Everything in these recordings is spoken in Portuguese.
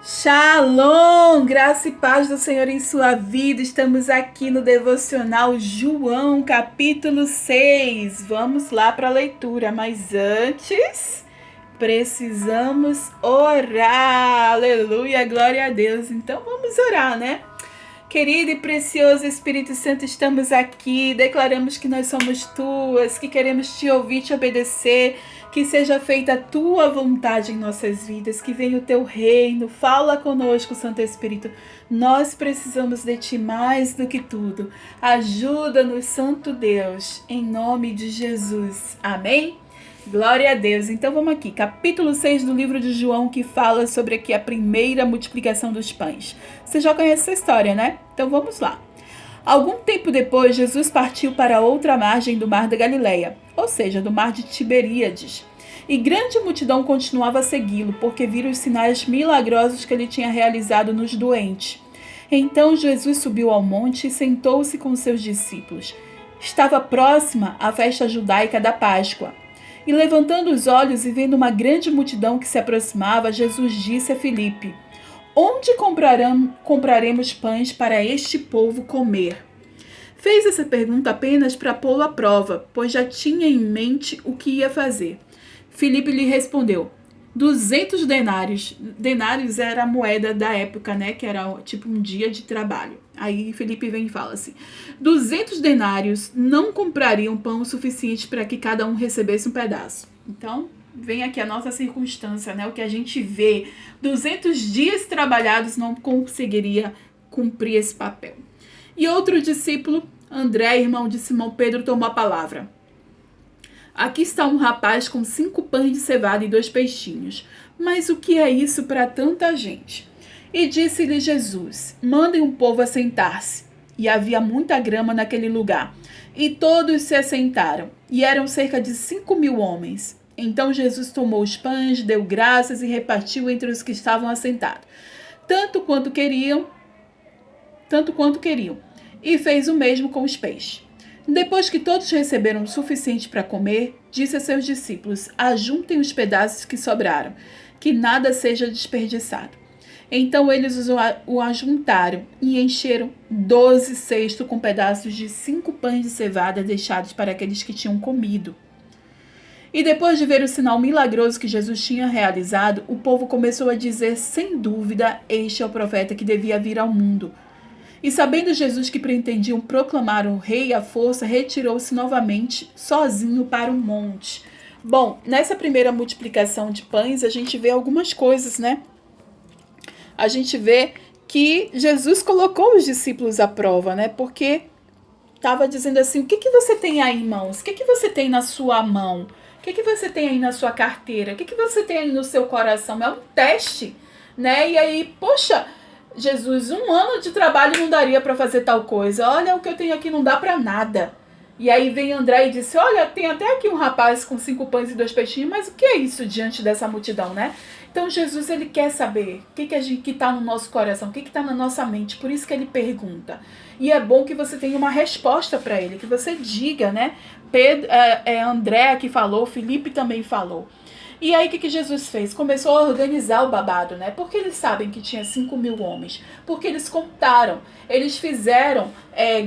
Shalom, graça e paz do Senhor em sua vida. Estamos aqui no devocional João, capítulo 6. Vamos lá para a leitura, mas antes precisamos orar. Aleluia, glória a Deus. Então vamos orar, né? Querido e precioso Espírito Santo, estamos aqui, declaramos que nós somos tuas, que queremos te ouvir, te obedecer, que seja feita a tua vontade em nossas vidas, que venha o teu reino, fala conosco, Santo Espírito. Nós precisamos de ti mais do que tudo. Ajuda-nos, Santo Deus, em nome de Jesus. Amém? Glória a Deus. Então vamos aqui, capítulo 6 do livro de João, que fala sobre aqui a primeira multiplicação dos pães. Você já conhece essa história, né? Então vamos lá. Algum tempo depois, Jesus partiu para outra margem do mar da Galileia, ou seja, do mar de Tiberíades. E grande multidão continuava a segui-lo, porque viram os sinais milagrosos que ele tinha realizado nos doentes. Então Jesus subiu ao monte e sentou-se com seus discípulos. Estava próxima a festa judaica da Páscoa. E levantando os olhos e vendo uma grande multidão que se aproximava, Jesus disse a Filipe: Onde compraremos pães para este povo comer? Fez essa pergunta apenas para pô-lo à prova, pois já tinha em mente o que ia fazer. Filipe lhe respondeu: 200 denários. Denários era a moeda da época, né? Que era tipo um dia de trabalho. Aí Filipe vem e fala assim: 200 denários não comprariam pão suficiente para que cada um recebesse um pedaço. Então, vem aqui a nossa circunstância, né? O que a gente vê. 200 dias trabalhados não conseguiria cumprir esse papel. E outro discípulo, André, irmão de Simão Pedro, tomou a palavra. Aqui está um rapaz com 5 pães de cevada e 2 peixinhos. Mas o que é isso para tanta gente? E disse-lhe Jesus: Mandem o povo assentar-se. E havia muita grama naquele lugar. E todos se assentaram. E eram cerca de 5.000 homens. Então Jesus tomou os pães, deu graças e repartiu entre os que estavam assentados, tanto quanto queriam, e fez o mesmo com os peixes. Depois que todos receberam o suficiente para comer, disse a seus discípulos: Ajuntem os pedaços que sobraram, que nada seja desperdiçado. Então eles o ajuntaram e encheram 12 cestos com pedaços de 5 pães de cevada deixados para aqueles que tinham comido. E depois de ver o sinal milagroso que Jesus tinha realizado, o povo começou a dizer, sem dúvida, este é o profeta que devia vir ao mundo. E sabendo Jesus que pretendiam proclamar o rei à força, retirou-se novamente, sozinho, para o monte. Bom, nessa primeira multiplicação de pães, a gente vê algumas coisas, né? A gente vê que Jesus colocou os discípulos à prova, né? Porque estava dizendo assim: o que você tem aí em mãos? O que você tem na sua mão? O que você tem aí na sua carteira? O que você tem aí no seu coração? É um teste, né? E aí, poxa, Jesus, 1 ano de trabalho não daria para fazer tal coisa. Olha, o que eu tenho aqui não dá para nada. E aí vem André e disse: olha, tem até aqui um rapaz com 5 pães e 2 peixinhos, mas o que é isso diante dessa multidão, né? Então Jesus, ele quer saber o que está no nosso coração, o que está na nossa mente. Por isso que ele pergunta. E é bom que você tenha uma resposta para ele, que você diga, né? André que falou, Filipe também falou. E aí o que Jesus fez? Começou a organizar o babado, né? Porque eles sabem que tinha 5.000 homens. Porque eles contaram. Eles fizeram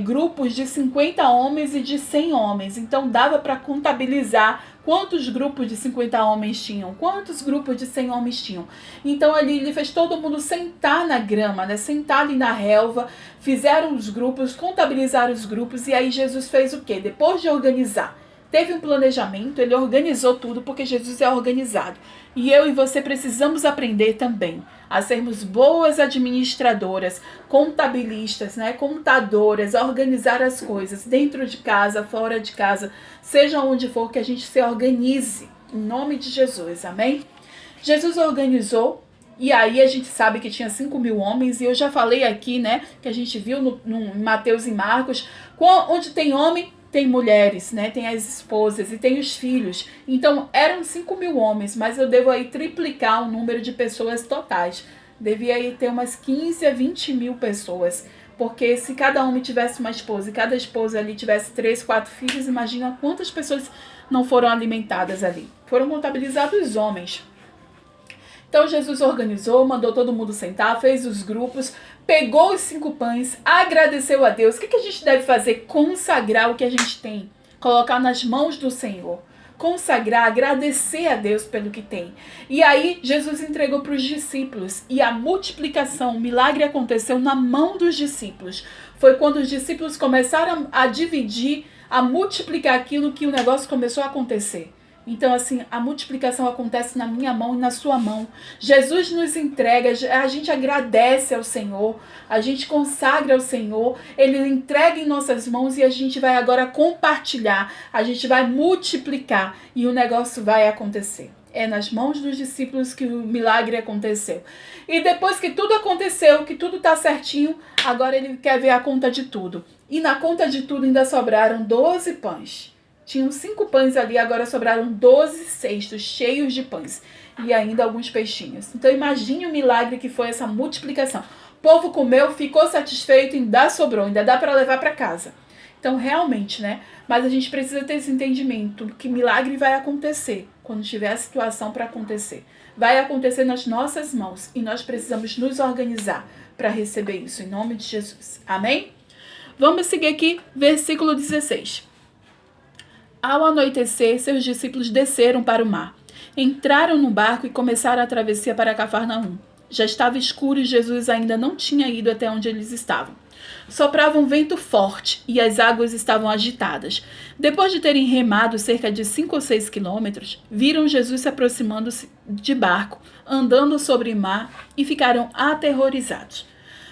grupos de 50 homens e de 100 homens. Então dava para contabilizar quantos grupos de 50 homens tinham, quantos grupos de 100 homens tinham. Então ali ele fez todo mundo sentar na grama, né? Sentar ali na relva. Fizeram os grupos, contabilizaram os grupos. E aí Jesus fez o quê? Depois de organizar, teve um planejamento, ele organizou tudo, porque Jesus é organizado. E eu e você precisamos aprender também a sermos boas administradoras, contabilistas, né? Contadoras, a organizar as coisas dentro de casa, fora de casa, seja onde for, que a gente se organize, em nome de Jesus, amém? Jesus organizou. E aí a gente sabe que tinha 5.000 homens, e eu já falei aqui, né, que a gente viu no Mateus e Marcos, onde tem homem, tem mulheres, né? Tem as esposas e tem os filhos. Então, eram 5.000 homens, mas eu devo aí triplicar o número de pessoas totais. Devia aí ter umas 15 a 20 mil pessoas. Porque se cada homem tivesse uma esposa e cada esposa ali tivesse 3, 4 filhos, imagina quantas pessoas não foram alimentadas ali. Foram contabilizados os homens. Então Jesus organizou, mandou todo mundo sentar, fez os grupos, pegou os 5 pães, agradeceu a Deus. O que a gente deve fazer? Consagrar o que a gente tem, colocar nas mãos do Senhor. Consagrar, agradecer a Deus pelo que tem. E aí Jesus entregou para os discípulos e a multiplicação, o milagre aconteceu na mão dos discípulos. Foi quando os discípulos começaram a dividir, a multiplicar aquilo que o negócio começou a acontecer. Então, assim, a multiplicação acontece na minha mão e na sua mão. Jesus nos entrega, a gente agradece ao Senhor, a gente consagra ao Senhor, Ele entrega em nossas mãos e a gente vai agora compartilhar, a gente vai multiplicar e o negócio vai acontecer. É nas mãos dos discípulos que o milagre aconteceu. E depois que tudo aconteceu, que tudo está certinho, agora Ele quer ver a conta de tudo. E na conta de tudo ainda sobraram 12 pães. Tinham 5 pães ali, agora sobraram 12 cestos cheios de pães. E ainda alguns peixinhos. Então imagine o milagre que foi essa multiplicação. O povo comeu, ficou satisfeito, ainda sobrou, ainda dá para levar para casa. Então realmente, né? Mas a gente precisa ter esse entendimento que milagre vai acontecer quando tiver a situação para acontecer. Vai acontecer nas nossas mãos e nós precisamos nos organizar para receber isso, em nome de Jesus. Amém? Vamos seguir aqui, versículo 16. Ao anoitecer, seus discípulos desceram para o mar. Entraram no barco e começaram a travessia para Cafarnaum. Já estava escuro e Jesus ainda não tinha ido até onde eles estavam. Soprava um vento forte e as águas estavam agitadas. Depois de terem remado cerca de 5 ou 6 quilômetros, viram Jesus se aproximando-se de barco, andando sobre o mar, e ficaram aterrorizados.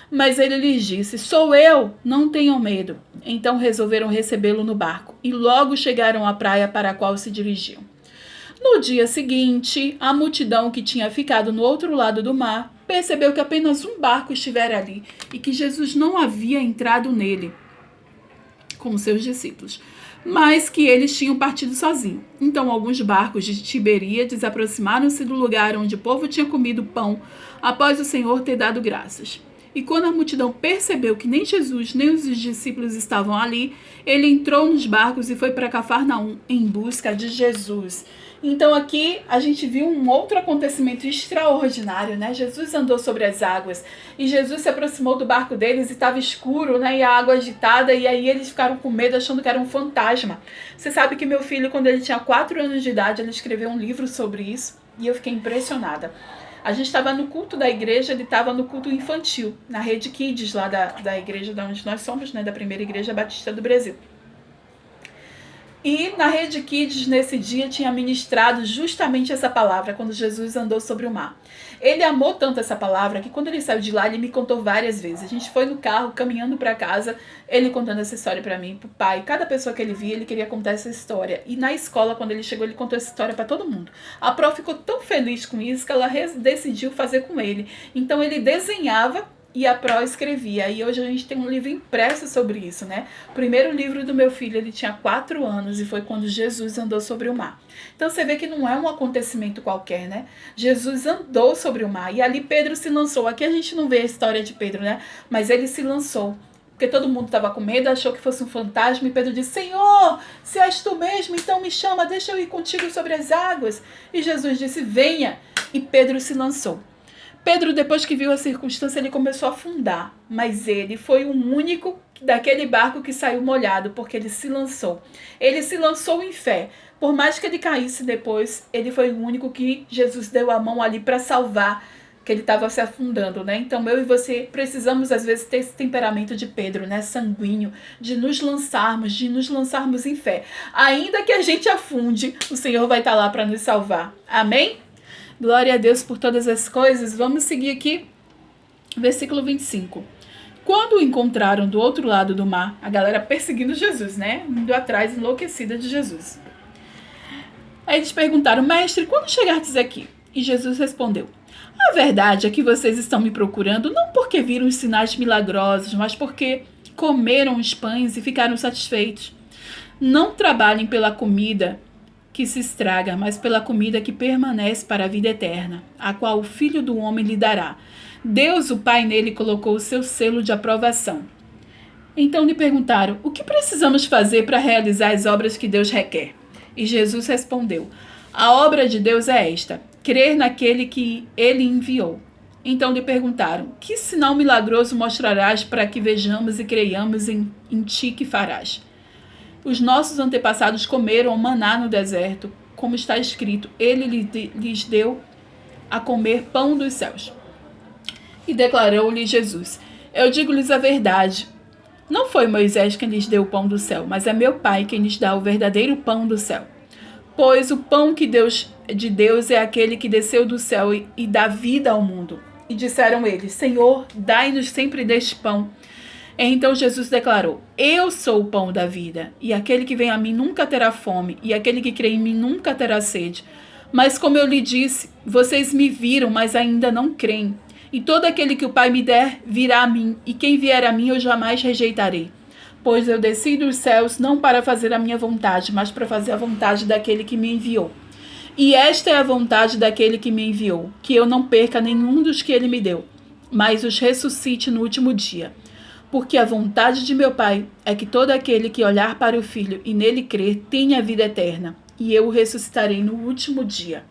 Mas ele lhes disse: sou eu, não tenham medo. Então resolveram recebê-lo no barco e logo chegaram à praia para a qual se dirigiam. No dia seguinte, a multidão que tinha ficado no outro lado do mar percebeu que apenas um barco estivera ali e que Jesus não havia entrado nele com seus discípulos, mas que eles tinham partido sozinhos. Então alguns barcos de Tiberíades aproximaram-se do lugar onde o povo tinha comido pão após o Senhor ter dado graças. E quando a multidão percebeu que nem Jesus nem os discípulos estavam ali, ele entrou nos barcos e foi para Cafarnaum em busca de Jesus. Então aqui a gente viu um outro acontecimento extraordinário, né? Jesus andou sobre as águas e Jesus se aproximou do barco deles e estava escuro, né? E a água agitada, e aí eles ficaram com medo achando que era um fantasma. Você sabe que meu filho, quando ele tinha 4 anos de idade, ele escreveu um livro sobre isso e eu fiquei impressionada. A gente estava no culto da igreja, ele estava no culto infantil, na Rede Kids, lá da igreja de onde nós somos, né, da primeira igreja batista do Brasil. E na Rede Kids, nesse dia, tinha ministrado justamente essa palavra, quando Jesus andou sobre o mar. Ele amou tanto essa palavra que quando ele saiu de lá, ele me contou várias vezes. A gente foi no carro, caminhando para casa, ele contando essa história para mim, pro pai. Cada pessoa que ele via, ele queria contar essa história. E na escola, quando ele chegou, ele contou essa história para todo mundo. A prof ficou tão feliz com isso que ela decidiu fazer com ele. Então ele desenhava e a Pro escrevia. E hoje a gente tem um livro impresso sobre isso, né? O primeiro livro do meu filho, ele tinha 4 anos e foi quando Jesus andou sobre o mar. Então você vê que não é um acontecimento qualquer, né? Jesus andou sobre o mar e ali Pedro se lançou. Aqui a gente não vê a história de Pedro, né? Mas ele se lançou. Porque todo mundo estava com medo, achou que fosse um fantasma e Pedro disse: Senhor, se és tu mesmo, então me chama, deixa eu ir contigo sobre as águas. E Jesus disse: venha. E Pedro se lançou. Pedro, depois que viu a circunstância, ele começou a afundar, mas ele foi o único daquele barco que saiu molhado, porque ele se lançou. Ele se lançou em fé. Por mais que ele caísse depois, ele foi o único que Jesus deu a mão ali para salvar, que ele estava se afundando, né? Então eu e você precisamos às vezes ter esse temperamento de Pedro, né? Sanguíneo, de nos lançarmos em fé. Ainda que a gente afunde, o Senhor vai estar lá para nos salvar. Amém? Glória a Deus por todas as coisas. Vamos seguir aqui, versículo 25. Quando o encontraram do outro lado do mar, a galera perseguindo Jesus, né? Indo atrás, enlouquecida de Jesus. Aí eles perguntaram: mestre, quando chegastes aqui? E Jesus respondeu: a verdade é que vocês estão me procurando não porque viram os sinais milagrosos, mas porque comeram os pães e ficaram satisfeitos. Não trabalhem pela comida que se estraga, mas pela comida que permanece para a vida eterna, a qual o Filho do Homem lhe dará. Deus, o Pai, nele colocou o seu selo de aprovação. Então lhe perguntaram: o que precisamos fazer para realizar as obras que Deus requer? E Jesus respondeu: a obra de Deus é esta: crer naquele que ele enviou. Então lhe perguntaram: que sinal milagroso mostrarás para que vejamos e creiamos em ti que farás? Os nossos antepassados comeram maná no deserto, como está escrito, ele lhes deu a comer pão dos céus. E declarou-lhe Jesus: eu digo-lhes a verdade. Não foi Moisés quem lhes deu o pão do céu, mas é meu Pai quem lhes dá o verdadeiro pão do céu. Pois o pão de Deus é aquele que desceu do céu e dá vida ao mundo. E disseram eles: Senhor, dai-nos sempre deste pão. Então Jesus declarou: eu sou o pão da vida, e aquele que vem a mim nunca terá fome, e aquele que crê em mim nunca terá sede. Mas como eu lhe disse, vocês me viram, mas ainda não creem. E todo aquele que o Pai me der virá a mim, e quem vier a mim eu jamais rejeitarei. Pois eu desci dos céus não para fazer a minha vontade, mas para fazer a vontade daquele que me enviou. E esta é a vontade daquele que me enviou, que eu não perca nenhum dos que ele me deu, mas os ressuscite no último dia. Porque a vontade de meu Pai é que todo aquele que olhar para o Filho e nele crer tenha a vida eterna, e eu o ressuscitarei no último dia.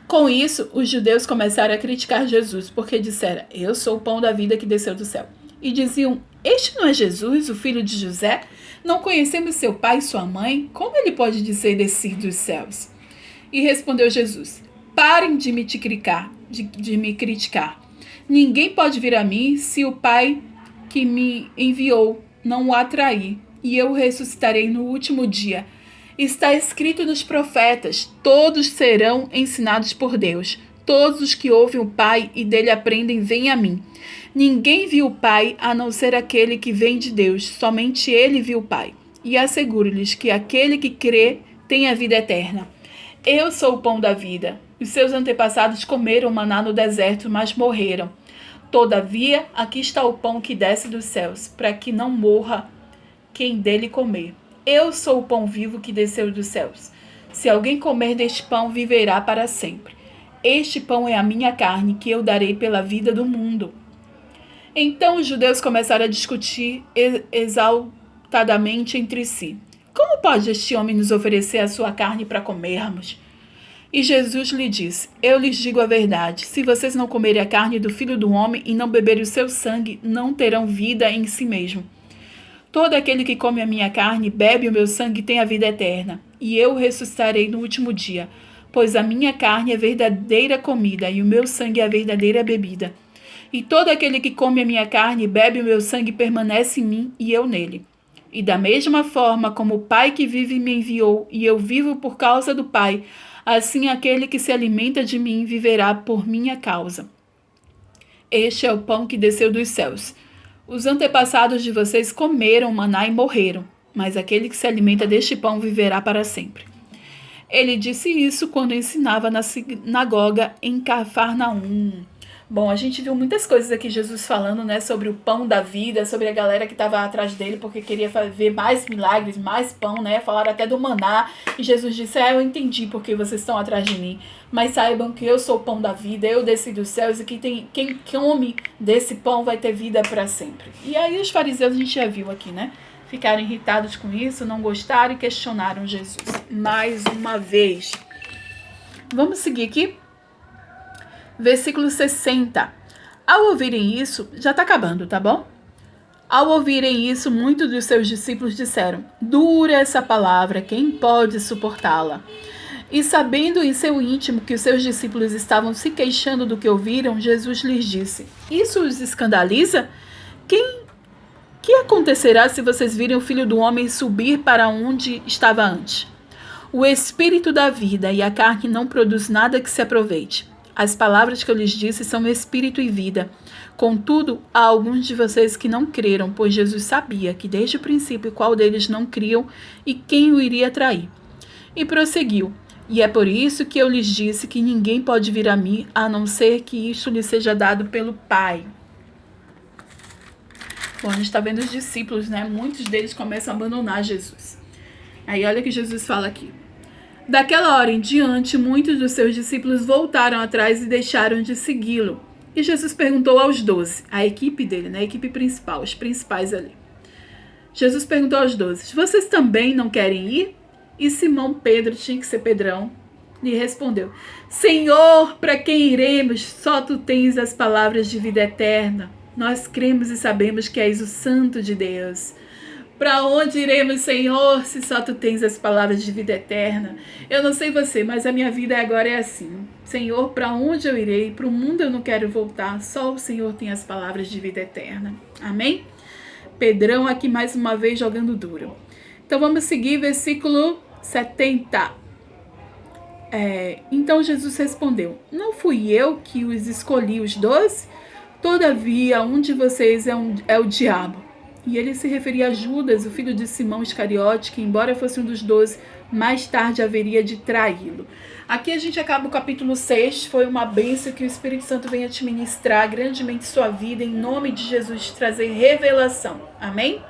Com isso, os judeus começaram a criticar Jesus, porque disseram: eu sou o pão da vida que desceu do céu. E diziam: este não é Jesus, o filho de José? Não conhecemos seu pai e sua mãe? Como ele pode dizer descer dos céus? E respondeu Jesus: parem de me criticar. Ninguém pode vir a mim se o Pai que me enviou não o atrair, e eu o ressuscitarei no último dia. Está escrito nos profetas: todos serão ensinados por Deus. Todos os que ouvem o Pai e dele aprendem vêm a mim. Ninguém viu o Pai a não ser aquele que vem de Deus. Somente ele viu o Pai. E asseguro-lhes que aquele que crê tem a vida eterna. Eu sou o pão da vida. Os seus antepassados comeram maná no deserto, mas morreram. Todavia, aqui está o pão que desce dos céus, para que não morra quem dele comer. Eu sou o pão vivo que desceu dos céus. Se alguém comer deste pão, viverá para sempre. Este pão é a minha carne, que eu darei pela vida do mundo. Então os judeus começaram a discutir exaltadamente entre si. Como pode este homem nos oferecer a sua carne para comermos? E Jesus lhe disse: eu lhes digo a verdade, se vocês não comerem a carne do Filho do Homem e não beberem o seu sangue, não terão vida em si mesmo. Todo aquele que come a minha carne e bebe o meu sangue tem a vida eterna, e eu o ressuscitarei no último dia, pois a minha carne é verdadeira comida e o meu sangue é a verdadeira bebida. E todo aquele que come a minha carne e bebe o meu sangue permanece em mim e eu nele. E da mesma forma como o Pai que vive me enviou e eu vivo por causa do Pai, assim aquele que se alimenta de mim viverá por minha causa. Este é o pão que desceu dos céus. Os antepassados de vocês comeram maná e morreram, mas aquele que se alimenta deste pão viverá para sempre. Ele disse isso quando ensinava na sinagoga em Cafarnaum. Bom, a gente viu muitas coisas aqui Jesus falando, né, sobre o pão da vida, sobre a galera que estava atrás dele porque queria ver mais milagres, mais pão, né? Falaram até do maná. E Jesus disse: eu entendi porque vocês estão atrás de mim, mas saibam que eu sou o pão da vida, eu desci dos céus e que quem come desse pão vai ter vida para sempre. E aí os fariseus a gente já viu aqui, né? Ficaram irritados com isso, não gostaram e questionaram Jesus mais uma vez. Vamos seguir aqui? Versículo 60. Ao ouvirem isso, já está acabando, tá bom? Ao ouvirem isso, muitos dos seus discípulos disseram: dura essa palavra, quem pode suportá-la? E sabendo em seu íntimo que os seus discípulos estavam se queixando do que ouviram, Jesus lhes disse: isso os escandaliza? Que acontecerá se vocês virem o Filho do Homem subir para onde estava antes? O Espírito da vida e a carne não produz nada que se aproveite. As palavras que eu lhes disse são espírito e vida. Contudo, há alguns de vocês que não creram, pois Jesus sabia que desde o princípio qual deles não criam e quem o iria trair. E prosseguiu: e é por isso que eu lhes disse que ninguém pode vir a mim, a não ser que isto lhe seja dado pelo Pai. Bom, a gente está vendo os discípulos, né? Muitos deles começam a abandonar Jesus. Aí olha o que Jesus fala aqui. Daquela hora em diante, muitos dos seus discípulos voltaram atrás e deixaram de segui-lo. E Jesus perguntou aos 12, a equipe dele, né? A equipe principal, os principais ali. Jesus perguntou aos 12, vocês também não querem ir? E Simão Pedro, tinha que ser Pedrão, lhe respondeu: Senhor, para quem iremos? Só tu tens as palavras de vida eterna. Nós cremos e sabemos que és o Santo de Deus. Para onde iremos, Senhor, se só tu tens as palavras de vida eterna? Eu não sei você, mas a minha vida agora é assim. Senhor, para onde eu irei? Para o mundo eu não quero voltar. Só o Senhor tem as palavras de vida eterna. Amém? Pedrão aqui mais uma vez jogando duro. Então vamos seguir versículo 70. Então Jesus respondeu: Não fui eu que os escolhi os 12? Todavia, um de vocês é o diabo. E ele se referia a Judas, o filho de Simão Iscariote, que embora fosse um dos 12, mais tarde haveria de traí-lo. Aqui a gente acaba o capítulo 6, foi uma bênção que o Espírito Santo venha te ministrar grandemente sua vida, em nome de Jesus, trazer revelação. Amém?